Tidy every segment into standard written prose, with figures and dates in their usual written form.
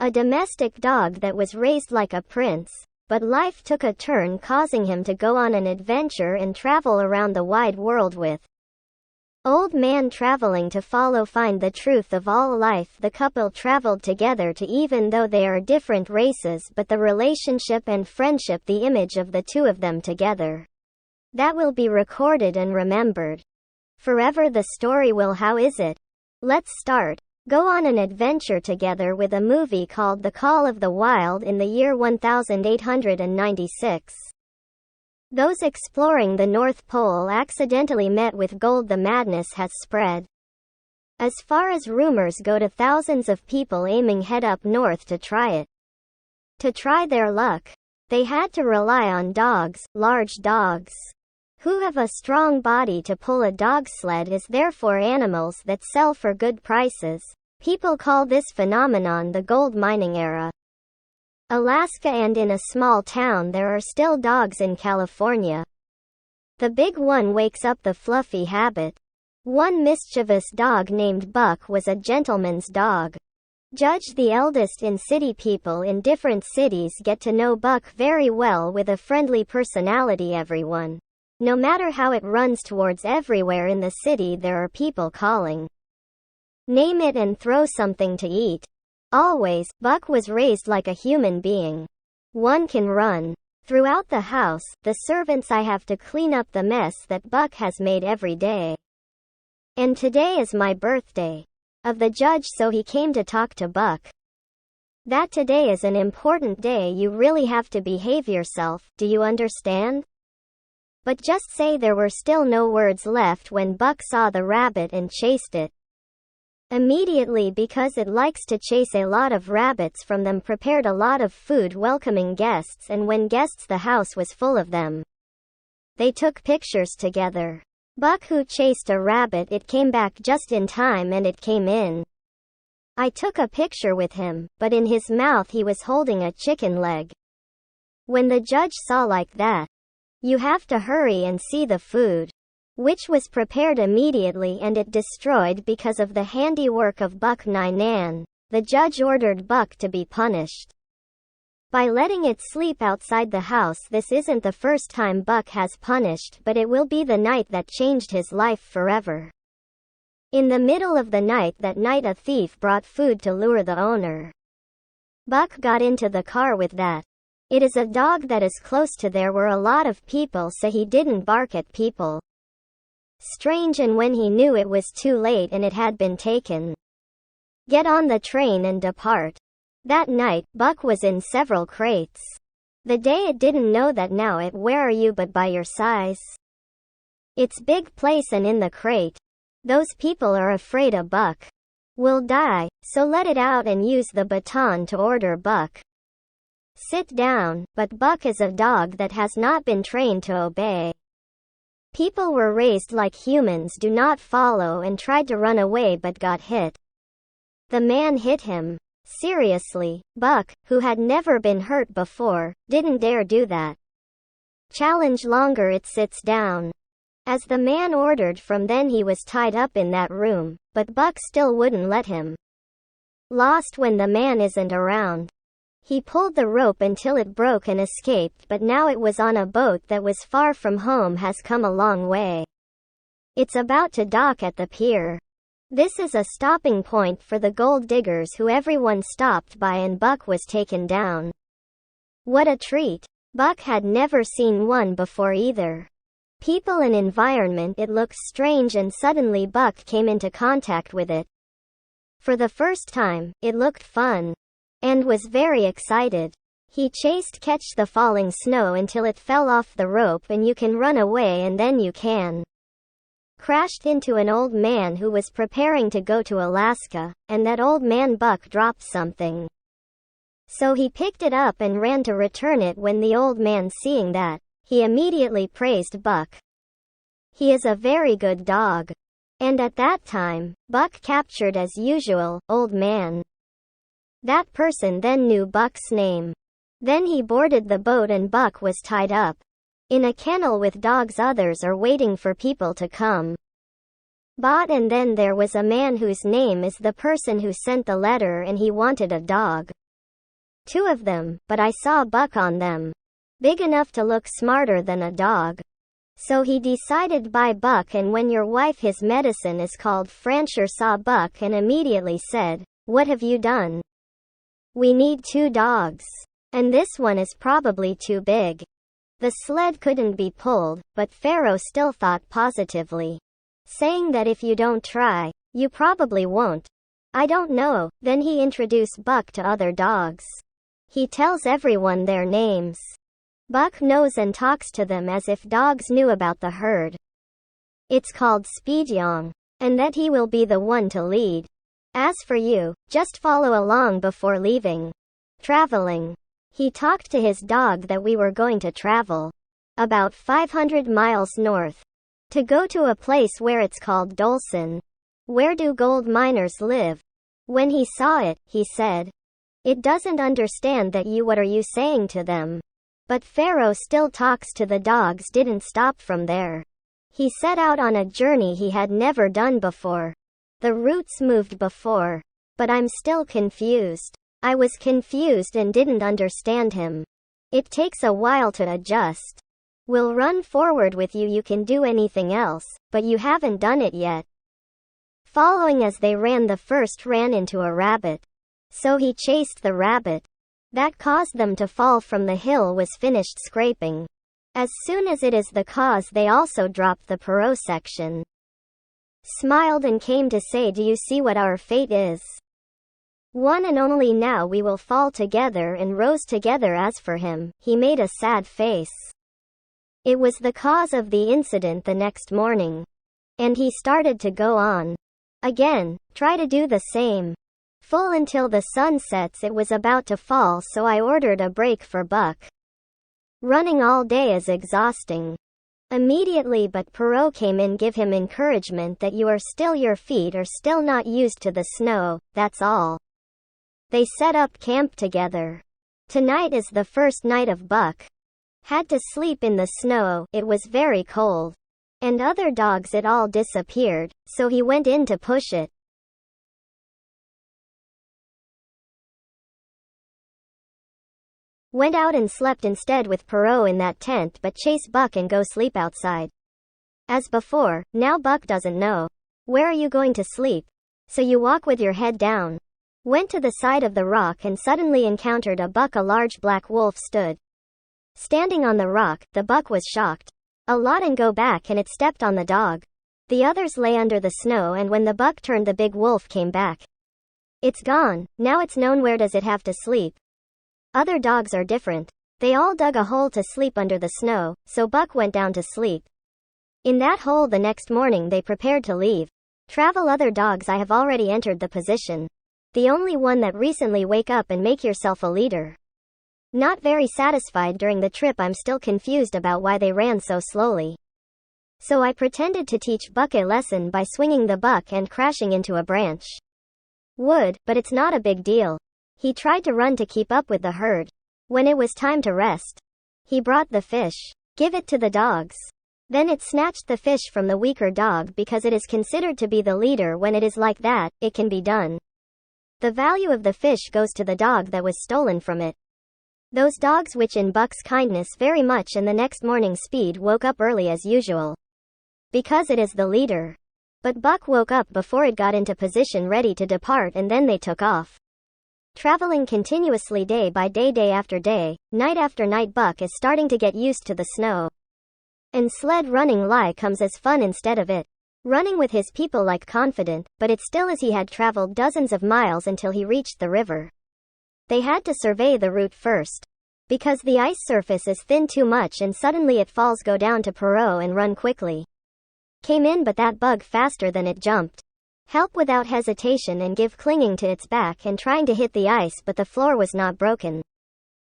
A domestic dog that was raised like a prince, but life took a turn, causing him to go on an adventure and travel around the wide world with Old Man traveling to find the truth of all life. The couple traveled together to, even though they are different races, but the relationship and friendship, the image of the two of them together, that will be recorded and remembered forever. The story will. How is it? Let's start. Go on an adventure together with a movie called The Call of the Wild in the year 1896. Those exploring the North Pole accidentally met with gold. The madness has spread as far as rumors go to thousands of people aiming head up north to try it. To try their luck, they had to rely on dogs, large dogs, who have a strong body to pull a dog sled, is therefore animals that sell for good prices. People call this phenomenon the gold mining era. Alaska, and in a small town there are still dogs in California. The big one wakes up the fluffy habit. One mischievous dog named Buck was a gentleman's dog. Judge the eldest in city. People in different cities get to know Buck very well, with a friendly personality. Everyone, no matter how it runs towards everywhere in the city, there are people calling, name it, and throw something to eat. Always, Buck was raised like a human being. One can run throughout the house. The servants I have to clean up the mess that Buck has made every day. And today is my birthday of the judge, so he came to talk to Buck. That today is an important day. You really have to behave yourself, do you understand? But just say there were still no words left when Buck saw the rabbit and chased it immediately, because it likes to chase a lot of rabbits from them. Prepared a lot of food, welcoming guests, and when guests, the house was full of them. They took pictures together. Buck, who chased a rabbit, it came back just in time and it came in. I took a picture with him, but in his mouth he was holding a chicken leg. When the judge saw like that, you have to hurry and see the food, which was prepared immediately, and it destroyed because of the handiwork of Buck Ninan. The judge ordered Buck to be punished by letting it sleep outside the house. This isn't the first time Buck has punished, but it will be the night that changed his life forever. In the middle of the night that night, a thief brought food to lure the owner. Buck got into the car with that. It is a dog that is close to. There were a lot of people, so he didn't bark at people. Strange. And when he knew it was too late and it had been taken, get on the train and depart. That night, Buck was in several crates. The day it didn't know that now it. Where are you but by your size? It's big place, and in the crate, those people are afraid a Buck will die, so let it out and use the baton to order Buck, sit down. But Buck is a dog that has not been trained to obey. People were raised like humans, do not follow, and tried to run away but got hit. The man hit him seriously. Buck, who had never been hurt before, didn't dare do that. Challenge longer. It sits down, as the man ordered. From then he was tied up in that room, but Buck still wouldn't let him lost when the man isn't around. He pulled the rope until it broke and escaped, but now it was on a boat that was far from home. Has come a long way. It's about to dock at the pier. This is a stopping point for the gold diggers, who everyone stopped by, and Buck was taken down. What a treat. Buck had never seen one before either. People and environment. It looks strange, and suddenly Buck came into contact with it. For the first time, it looked fun, and was very excited. He chased catch the falling snow until it fell off the rope, and you can run away, and then you can crashed into an old man who was preparing to go to Alaska, and that old man Buck dropped something. So he picked it up and ran to return it. When the old man seeing that, he immediately praised Buck. He is a very good dog. And at that time, Buck captured as usual, old man. That person then knew Buck's name. Then he boarded the boat and Buck was tied up in a kennel with dogs. Others are waiting for people to come. And then there was a man whose name is the person who sent the letter, and he wanted a dog. 2 of them, but I saw Buck on them. Big enough to look smarter than a dog. So he decided buy Buck, and when your wife his medicine is called Francher saw Buck and immediately said, "What have you done? We need 2 dogs. And this one is probably too big." The sled couldn't be pulled, but Pharaoh still thought positively, saying that if you don't try, you probably won't. I don't know. Then he introduced Buck to other dogs. He tells everyone their names. Buck knows and talks to them as if dogs knew about the herd. It's called Speedyong, and that he will be the one to lead. As for you, just follow along before leaving. Traveling. He talked to his dog that we were going to travel about 500 miles north to go to a place where it's called Dolson. Where do gold miners live? When he saw it, he said, "It doesn't understand that you. What are you saying to them?" But Pharaoh still talks to the dogs. Didn't stop from there. He set out on a journey he had never done before. The routes moved before. But I'm still confused. I was confused and didn't understand him. It takes a while to adjust. We'll run forward with you. You can do anything else, but you haven't done it yet. Following as they ran, the first ran into a rabbit. So he chased the rabbit. That caused them to fall from the hill. Was finished scraping. As soon as it is the cause, they also dropped the Perot section. Smiled and came to say, "Do you see what our fate is? One and only now we will fall together," and rose together. As for him, he made a sad face. It was the cause of the incident the next morning. And he started to go on. Again, try to do the same. Full until the sun sets. It was about to fall, so I ordered a break for Buck. Running all day is exhausting. Immediately, but Perot came in, give him encouragement that your feet are still not used to the snow, that's all. They set up camp together. Tonight is the first night of Buck. Had to sleep in the snow. It was very cold. And other dogs, it all disappeared, so he went in to push it. Went out and slept instead with Perot in that tent, but chase Buck and go sleep outside. As before, now Buck doesn't know. Where are you going to sleep? So you walk with your head down. Went to the side of the rock and suddenly encountered a buck. A large black wolf stood standing on the rock. The buck was shocked a lot and go back, and it stepped on the dog. The others lay under the snow, and when the buck turned, the big wolf came back. It's gone. Now it's known. Where does it have to sleep? Other dogs are different. They all dug a hole to sleep under the snow, so Buck went down to sleep in that hole. The next morning they prepared to leave. Travel. Other dogs, I have already entered the position. The only one that recently. Wake up and make yourself a leader. Not very satisfied during the trip. I'm still confused about why they ran so slowly. So I pretended to teach Buck a lesson by swinging the buck and crashing into a branch. Wood, but it's not a big deal. He tried to run to keep up with the herd. When it was time to rest, he brought the fish. Give it to the dogs. Then it snatched the fish from the weaker dog because it is considered to be the leader. When it is like that, it can be done. The value of the fish goes to the dog that was stolen from it. Those dogs which in Buck's kindness very much, and the next morning Speed woke up early as usual. Because it is the leader. But Buck woke up before it got into position ready to depart, and then they took off. Traveling continuously day by day, day after day, night after night. Buck is starting to get used to the snow. And sled running comes as fun instead of it. Running with his people like confident, but it still is. He had traveled dozens of miles until he reached the river. They had to survey the route first. Because the ice surface is thin too much and suddenly it falls. Go down to Perot and run quickly. Came in, but that bug faster than it jumped. Help without hesitation and give, clinging to its back and trying to hit the ice, but the floor was not broken.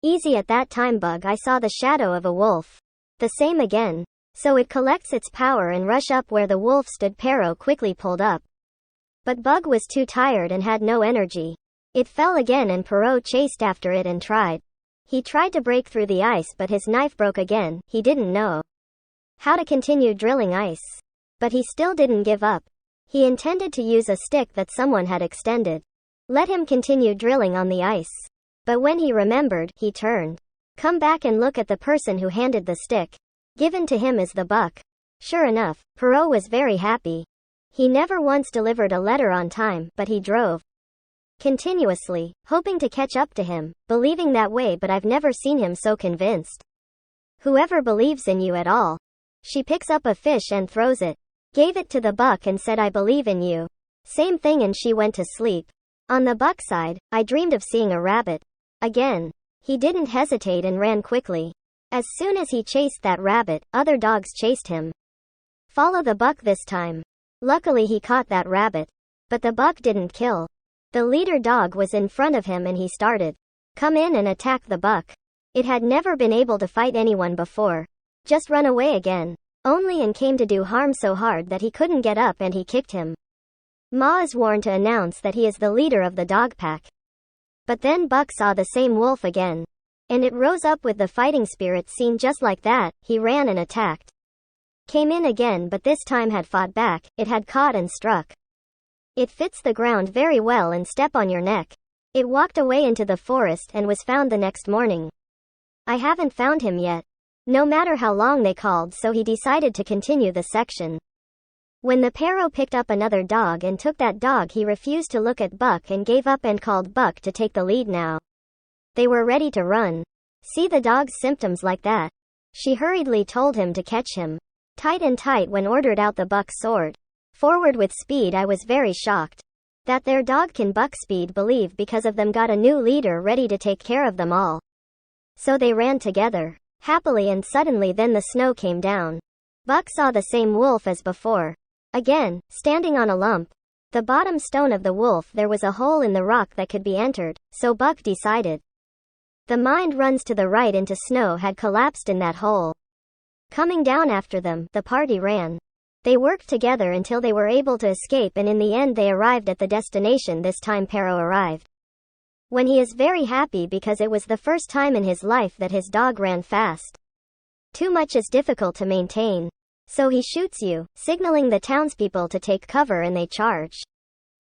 Easy at that time. Bug, I saw the shadow of a wolf. The same again. So it collects its power and rush up where the wolf stood. Perot quickly pulled up. But Bug was too tired and had no energy. It fell again and Perot chased after it and tried. He tried to break through the ice, but his knife broke again. He didn't know how to continue drilling ice. But he still didn't give up. He intended to use a stick that someone had extended. Let him continue drilling on the ice. But when he remembered, he turned. Come back and look at the person who handed the stick. Given to him as the buck. Sure enough, Perrault was very happy. He never once delivered a letter on time, but he drove continuously, hoping to catch up to him, believing that way, but I've never seen him so convinced. Whoever believes in you at all. She picks up a fish and throws it. Gave it to the buck and said, I believe in you. Same thing, and she went to sleep. On the buck side, I dreamed of seeing a rabbit. Again. He didn't hesitate and ran quickly. As soon as he chased that rabbit, other dogs chased him. Follow the buck this time. Luckily he caught that rabbit. But the buck didn't kill. The leader dog was in front of him and he started. Come in and attack the buck. It had never been able to fight anyone before. Just run away again. Only and came to do harm so hard that he couldn't get up and he kicked him. Ma is warned to announce that he is the leader of the dog pack. But then Buck saw the same wolf again. And it rose up with the fighting spirit seen just like that. He ran and attacked. Came in again, but this time had fought back. It had caught and struck. It fits the ground very well and step on your neck. It walked away into the forest and was found the next morning. I haven't found him yet. No matter how long they called, so he decided to continue the section. When the Perrault picked up another dog and took that dog, he refused to look at Buck and gave up and called Buck to take the lead now. They were ready to run. See the dog's symptoms like that? She hurriedly told him to catch him. Tight and tight when ordered out the buck soared. Forward with speed. I was very shocked. That their dog can buck speed believe because of them got a new leader ready to take care of them all. So they ran together. Happily and suddenly then the snow came down. Buck saw the same wolf as before. Again, standing on a lump. The bottom stone of the wolf, there was a hole in the rock that could be entered, so Buck decided. The mind runs to the right into snow had collapsed in that hole. Coming down after them, the party ran. They worked together until they were able to escape, and in the end they arrived at the destination. This time Perrault arrived. When he is very happy because it was the first time in his life that his dog ran fast. Too much is difficult to maintain. So he shoots you, signaling the townspeople to take cover, and they charge.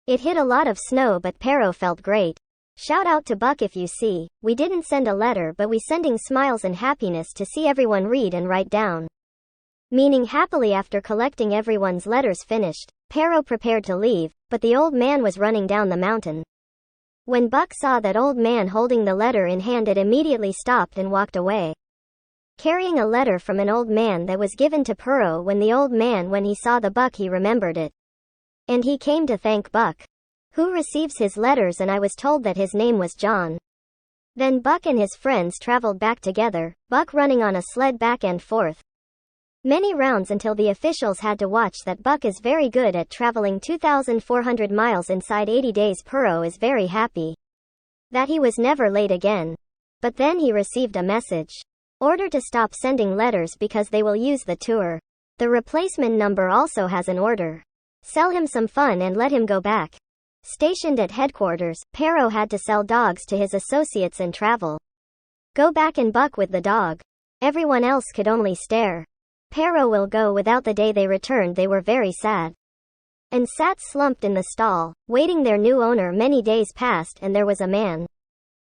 It hit a lot of snow, but Perrault felt great. Shout out to Buck if you see. We didn't send a letter, but we sending smiles and happiness to see everyone read and write down. Meaning happily after collecting everyone's letters finished, Perrault prepared to leave, but the old man was running down the mountain. When Buck saw that old man holding the letter in hand, it immediately stopped and walked away. Carrying a letter from an old man that was given to Perrault. When he saw the buck, he remembered it. And he came to thank Buck, who receives his letters, and I was told that his name was John. Then Buck and his friends traveled back together, Buck running on a sled back and forth. Many rounds until the officials had to watch that Buck is very good at traveling 2,400 miles inside 80 days. Perrault is very happy that he was never late again. But then he received a message. Order to stop sending letters because they will use the tour. The replacement number also has an order. Sell him some fun and let him go back. Stationed at headquarters, Perrault had to sell dogs to his associates and travel. Go back and Buck with the dog. Everyone else could only stare. Perrault will go without. The day they returned, they were very sad. And sat slumped in the stall, waiting their new owner. Many days passed and there was a man.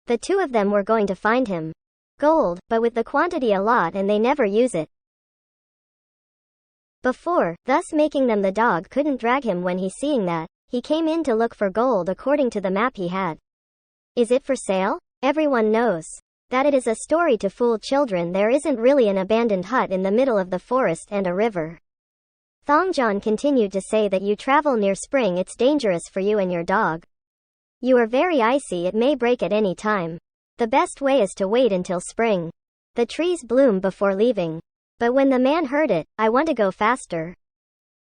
The two of them were going to find him. Gold, but with the quantity a lot and they never use it before, thus making them. The dog couldn't drag him. When he seeing that, he came in to look for gold according to the map he had. Is it for sale? Everyone knows that it is a story to fool children. There isn't really an abandoned hut in the middle of the forest and a river. Thongjon continued to say that you travel near spring, it's dangerous for you and your dog. You are very icy, it may break at any time. The best way is to wait until spring. The trees bloom before leaving. But when the man heard it, I want to go faster.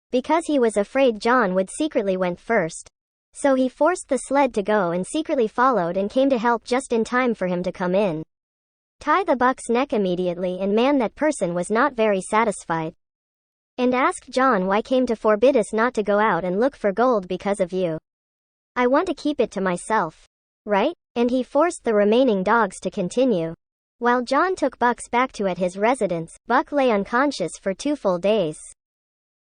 Because he was afraid John would secretly went first. So he forced the sled to go and secretly followed and came to help just in time for him to come in. Tie the buck's neck immediately, and man, that person was not very satisfied. And asked John why came to forbid us not to go out and look for gold because of you. I want to keep it to myself. Right? And he forced the remaining dogs to continue. While John took Buck's back to at his residence, Buck lay unconscious for 2 full days.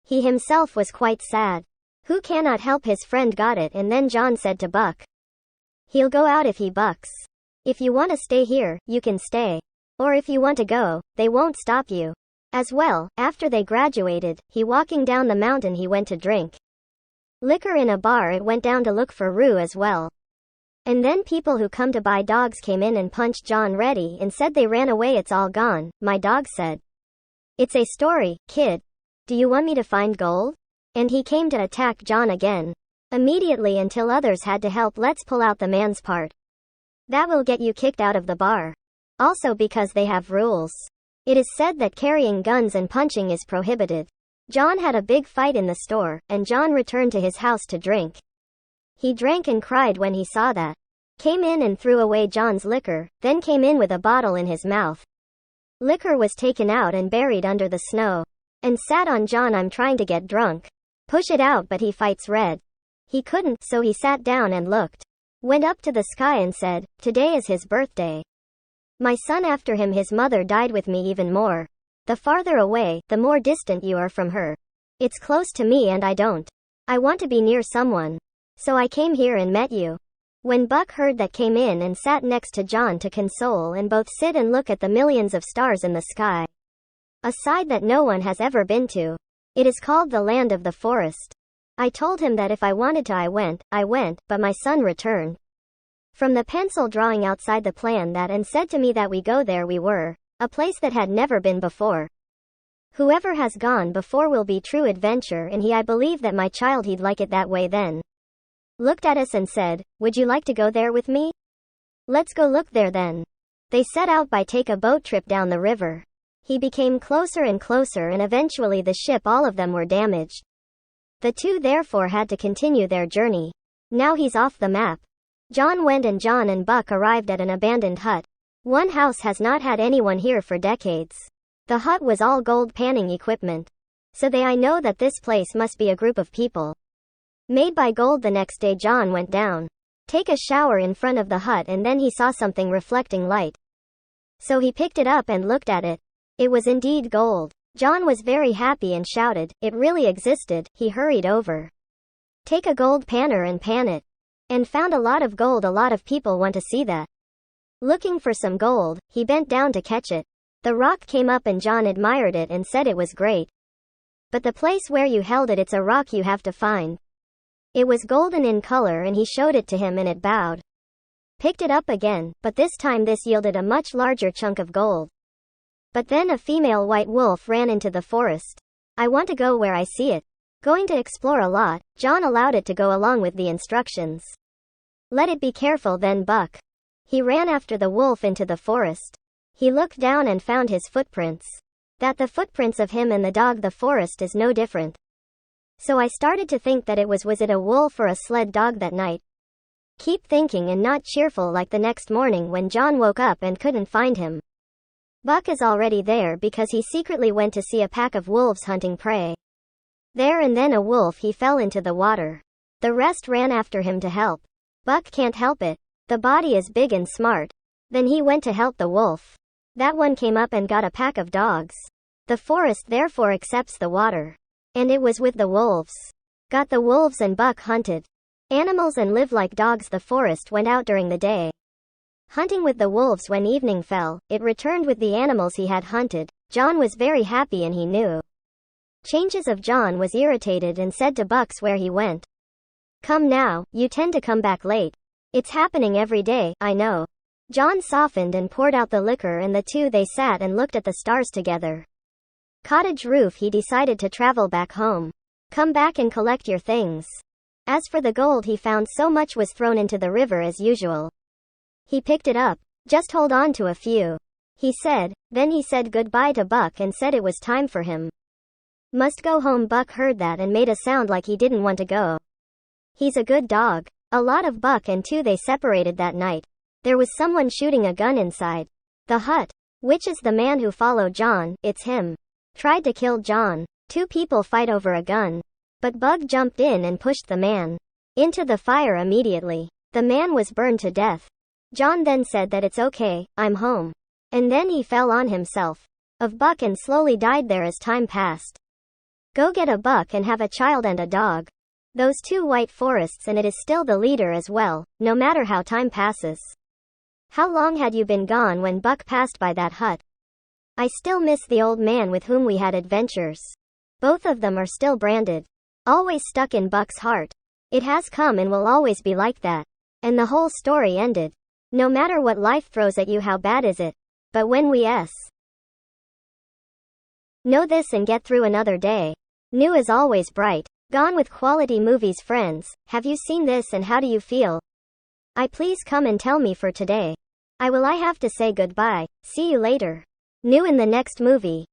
He himself was quite sad. Who cannot help his friend got it, and then John said to Buck, he'll go out if he bucks. If you want to stay here, you can stay. Or if you want to go, they won't stop you. As well, after they graduated, he walking down the mountain he went to drink liquor in a bar. It went down to look for Rue as well. And then people who come to buy dogs came in and punched John ready and said they ran away. It's all gone, my dog said. It's a story, kid. Do you want me to find gold? And he came to attack John again. Immediately until others had to help. Let's pull out the man's part. That will get you kicked out of the bar. Also because they have rules. It is said that carrying guns and punching is prohibited. John had a big fight in the store, and John returned to his house to drink. He drank and cried when he saw that. Came in and threw away John's liquor, then came in with a bottle in his mouth. Liquor was taken out and buried under the snow. And sat on John. I'm trying to get drunk. Push it out, but he fights red. He couldn't, so he sat down and looked. Went up to the sky and said, today is his birthday. My son after him. His mother died with me even more. The farther away, the more distant you are from her. It's close to me and I don't. I want to be near someone. So I came here and met you. When Buck heard that, came in and sat next to John to console and both sit and look at the millions of stars in the sky. A side that no one has ever been to. It is called the land of the forest. I told him that if I wanted to I went, but my son returned from the pencil drawing outside the plan that and said to me that we go there. We were. A place that had never been before. Whoever has gone before will be true adventure, and I believe that my child he'd like it that way. Then looked at us and said, would you like to go there with me? Let's go look there then. They set out by take a boat trip down the river. He became closer and closer and eventually the ship, all of them were damaged. The two therefore had to continue their journey. Now he's off the map. John went and John and Buck arrived at an abandoned hut. One house has not had anyone here for decades. The hut was all gold panning equipment. So I know that this place must be a group of people made by gold. The next day John went down. Take a shower in front of the hut and then he saw something reflecting light. So he picked it up and looked at it. It was indeed gold. John was very happy and shouted, it really existed. He hurried over. Take a gold panner and pan it. And found a lot of gold. A lot of people want to see that. Looking for some gold, he bent down to catch it. The rock came up and John admired it and said it was great. But the place where you held it, it's a rock you have to find. It was golden in color and he showed it to him and it bowed. Picked it up again, but this time this yielded a much larger chunk of gold. But then a female white wolf ran into the forest. I want to go where I see it. Going to explore a lot. John allowed it to go along with the instructions. Let it be careful then Buck. He ran after the wolf into the forest. He looked down and found his footprints. That the footprints of him and the dog. The forest is no different. So I started to think that was it a wolf or a sled dog that night? Keep thinking and not cheerful like the next morning when John woke up and couldn't find him. Buck is already there because he secretly went to see a pack of wolves hunting prey. There and then a wolf he fell into the water. The rest ran after him to help. Buck can't help it. The body is big and smart. Then he went to help the wolf. That one came up and got a pack of dogs. The forest therefore accepts the water. And it was with the wolves. Got the wolves and Buck hunted animals and lived like dogs. The forest went out during the day, hunting with the wolves. When evening fell, it returned with the animals he had hunted. John was very happy and he knew changes of John was irritated and said to Bucks where he went. Come now, you tend to come back late. It's happening every day, I know. John softened and poured out the liquor and the two they sat and looked at the stars together. Cottage roof. He decided to travel back home. Come back and collect your things. As for the gold he found, so much was thrown into the river as usual. He picked it up. Just hold on to a few, he said. Then he said goodbye to Buck and said it was time for him. Must go home. Buck heard that and made a sound like he didn't want to go. He's a good dog. A lot of Buck and two they separated that night. There was someone shooting a gun inside the hut. Which is the man who followed John. It's him. Tried to kill John. Two people fight over a gun. But Buck jumped in and pushed the man into the fire immediately. The man was burned to death. John then said that it's okay, I'm home. And then he fell on himself of Buck and slowly died there as time passed. Go get a Buck and have a child and a dog. Those two white forests, and it is still the leader as well, no matter how time passes. How long had you been gone when Buck passed by that hut? I still miss the old man with whom we had adventures. Both of them are still branded. Always stuck in Buck's heart. It has come and will always be like that. And the whole story ended. No matter what life throws at you, how bad is it? But when we know this and get through another day. New is always bright. Gone with Quality Movies friends. Have you seen this and how do you feel? Please come and tell me for today. I have to say goodbye. See you later. New in the next movie.